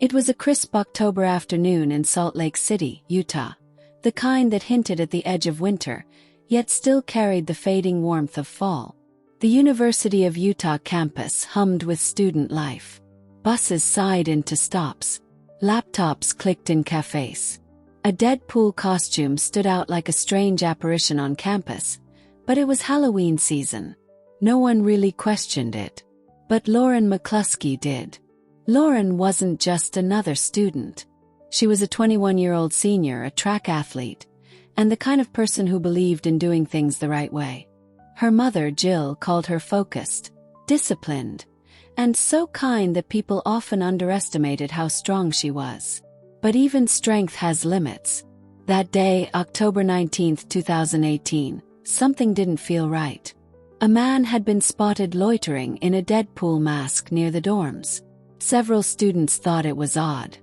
It was a crisp October afternoon in Salt Lake City, Utah, the kind that hinted at the edge of winter, yet still carried the fading warmth of fall. The University of Utah campus hummed with student life. Buses sighed into stops. Laptops clicked in cafes. A Deadpool costume stood out like a strange apparition on campus, but it was Halloween season. No one really questioned it. But Lauren McCluskey did. Lauren wasn't just another student. She was a 21-year-old senior, a track athlete, and the kind of person who believed in doing things the right way. Her mother, Jill, called her focused, disciplined, and so kind that people often underestimated how strong she was. But even strength has limits. That day, October 19, 2018, something didn't feel right. A man had been spotted loitering in a Deadpool mask near the dorms. Several students thought it was odd.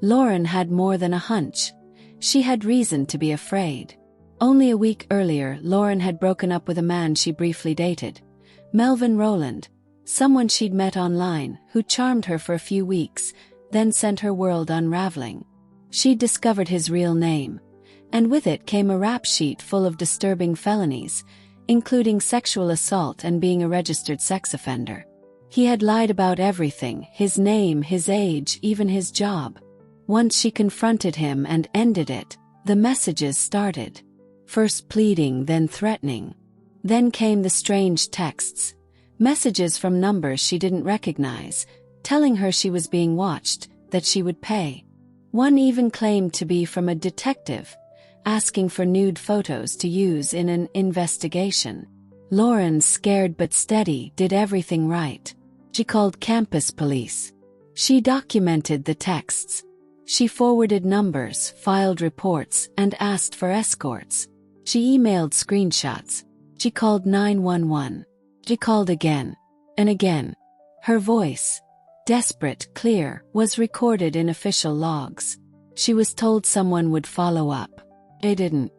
Lauren had more than a hunch. She had reason to be afraid. Only a week earlier, Lauren had broken up with a man she briefly dated, Melvin Rowland, someone she'd met online, who charmed her for a few weeks, then sent her world unraveling. She'd discovered his real name, and with it came a rap sheet full of disturbing felonies, including sexual assault and being a registered sex offender. He had lied about everything: his name, his age, even his job. Once she confronted him and ended it, the messages started. First pleading, then threatening. Then came the strange texts. Messages from numbers she didn't recognize, telling her she was being watched, that she would pay. One even claimed to be from a detective, asking for nude photos to use in an investigation. Lauren, scared but steady, did everything right. She called campus police. She documented the texts. She forwarded numbers, filed reports, and asked for escorts. She emailed screenshots. She called 911. She called again and again. Her voice, desperate, clear, was recorded in official logs. She was told someone would follow up. They didn't.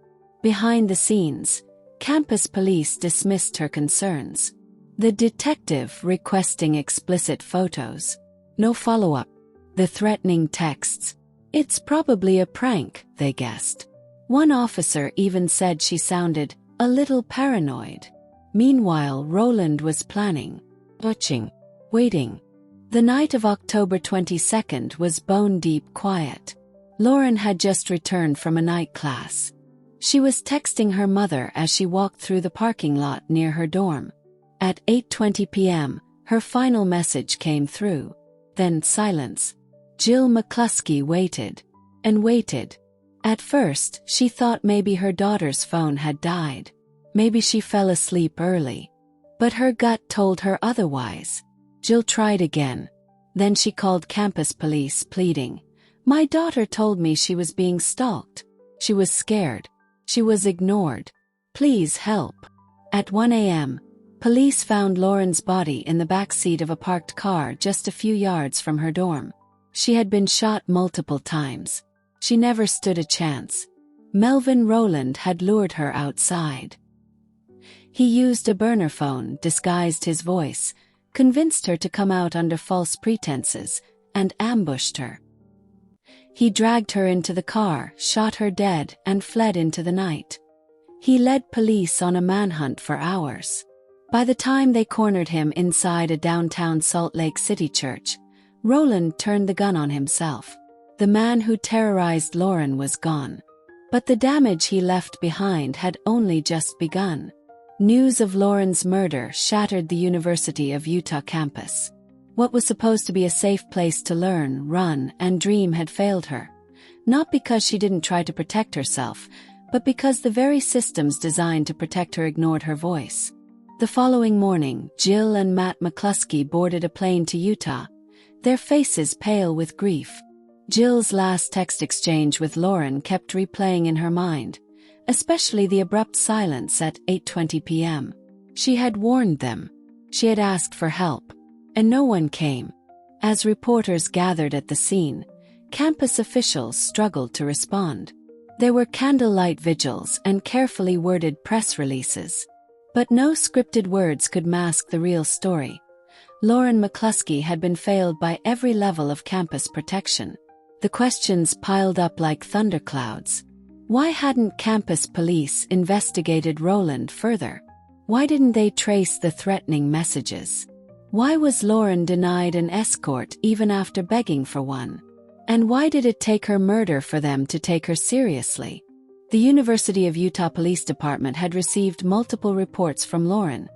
Behind the scenes, campus police dismissed her concerns. The detective requesting explicit photos. No follow-up. The threatening texts. It's probably a prank, they guessed. One officer even said she sounded a little paranoid. Meanwhile, Rowland was planning, watching, waiting. The night of October 22nd was bone-deep quiet. Lauren had just returned from a night class. She was texting her mother as she walked through the parking lot near her dorm. At 8:20 p.m., her final message came through. Then silence. Jill McCluskey waited and waited. At first, she thought maybe her daughter's phone had died. Maybe she fell asleep early. But her gut told her otherwise. Jill tried again. Then she called campus police, pleading, "My daughter told me she was being stalked. She was scared. She was ignored. Please help." At 1 a.m., police found Lauren's body in the back seat of a parked car just a few yards from her dorm. She had been shot multiple times. She never stood a chance. Melvin Rowland had lured her outside. He used a burner phone, disguised his voice, convinced her to come out under false pretenses, and ambushed her. He dragged her into the car, shot her dead, and fled into the night. He led police on a manhunt for hours. By the time they cornered him inside a downtown Salt Lake City church, Rowland turned the gun on himself. The man who terrorized Lauren was gone. But the damage he left behind had only just begun. News of Lauren's murder shattered the University of Utah campus. What was supposed to be a safe place to learn, run, and dream had failed her. Not because she didn't try to protect herself, but because the very systems designed to protect her ignored her voice. The following morning, Jill and Matt McCluskey boarded a plane to Utah, their faces pale with grief. Jill's last text exchange with Lauren kept replaying in her mind, especially the abrupt silence at 8:20 p.m. She had warned them. She had asked for help. And no one came. As reporters gathered at the scene, campus officials struggled to respond. There were candlelight vigils and carefully worded press releases. But no scripted words could mask the real story. Lauren McCluskey had been failed by every level of campus protection. The questions piled up like thunderclouds. Why hadn't campus police investigated Roland further? Why didn't they trace the threatening messages? Why was Lauren denied an escort even after begging for one? And why did it take her murder for them to take her seriously? The University of Utah Police Department had received multiple reports from Lauren,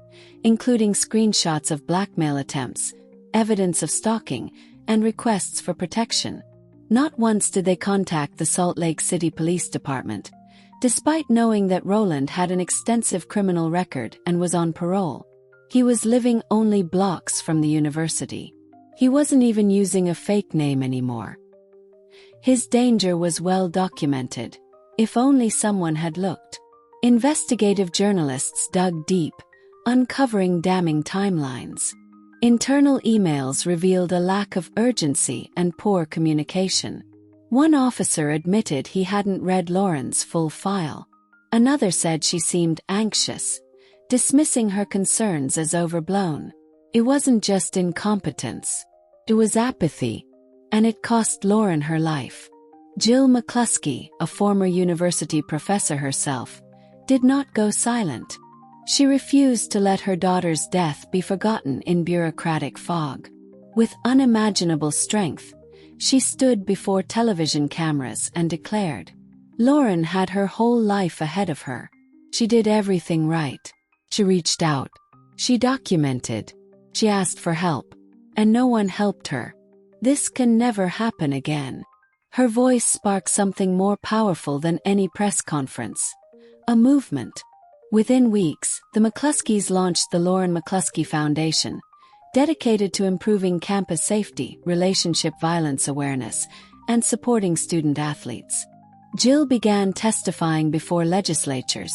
including screenshots of blackmail attempts, evidence of stalking, and requests for protection. Not once did they contact the Salt Lake City Police Department, despite knowing that Roland had an extensive criminal record and was on parole. He was living only blocks from the university. He wasn't even using a fake name anymore. His danger was well documented. If only someone had looked. Investigative journalists dug deep, uncovering damning timelines. Internal emails revealed a lack of urgency and poor communication. One officer admitted he hadn't read Lauren's full file. Another said she seemed anxious, dismissing her concerns as overblown. It wasn't just incompetence. It was apathy. And it cost Lauren her life. Jill McCluskey, a former university professor herself, did not go silent. She refused to let her daughter's death be forgotten in bureaucratic fog. With unimaginable strength, she stood before television cameras and declared, Lauren had her whole life ahead of her. She did everything right. She reached out. She documented. She asked for help. And no one helped her. This can never happen again. Her voice sparked something more powerful than any press conference. A movement. Within weeks, the McCluskeys launched the Lauren McCluskey Foundation, dedicated to improving campus safety, relationship violence awareness, and supporting student athletes. Jill began testifying before legislatures,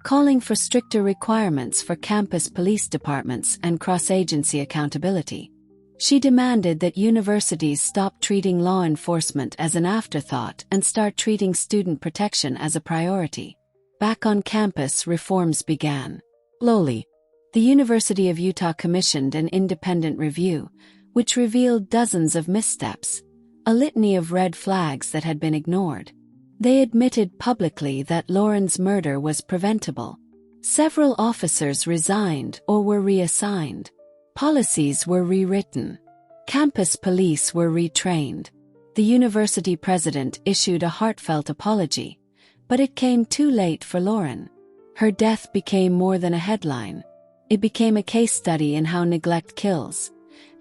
calling for stricter requirements for campus police departments and cross-agency accountability. She demanded that universities stop treating law enforcement as an afterthought and start treating student protection as a priority. Back on campus, reforms began. Slowly, the University of Utah commissioned an independent review, which revealed dozens of missteps, a litany of red flags that had been ignored. They admitted publicly that Lauren's murder was preventable. Several officers resigned or were reassigned. Policies were rewritten. Campus police were retrained. The university president issued a heartfelt apology, but it came too late for Lauren. Her death became more than a headline. It became a case study in how neglect kills,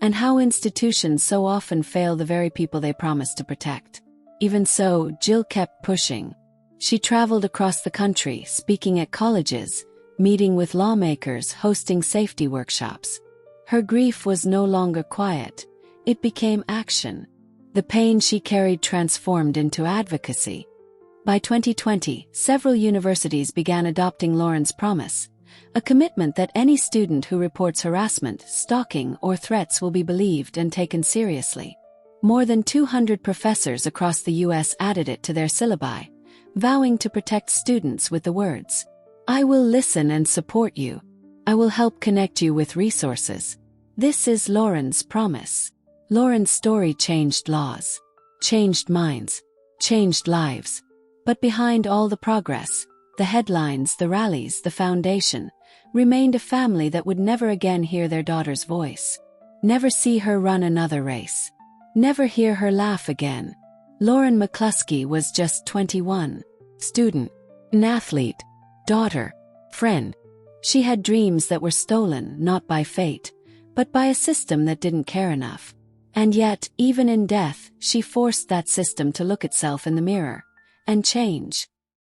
and how institutions so often fail the very people they promise to protect. Even so, Jill kept pushing. She traveled across the country, speaking at colleges, meeting with lawmakers, hosting safety workshops. Her grief was no longer quiet. It became action. The pain she carried transformed into advocacy. By 2020, several universities began adopting Lauren's promise, a commitment that any student who reports harassment, stalking, or threats will be believed and taken seriously. More than 200 professors across the U.S. added it to their syllabi, vowing to protect students with the words, "I will listen and support you. I will help connect you with resources." This is Lauren's promise. Lauren's story changed laws, changed minds, changed lives. But behind all the progress, the headlines, the rallies, the foundation, remained a family that would never again hear their daughter's voice. Never see her run another race. Never hear her laugh again. Lauren McCluskey was just 21. Student, an athlete, daughter, friend. She had dreams that were stolen not by fate, but by a system that didn't care enough. And yet, even in death, she forced that system to look itself in the mirror and change.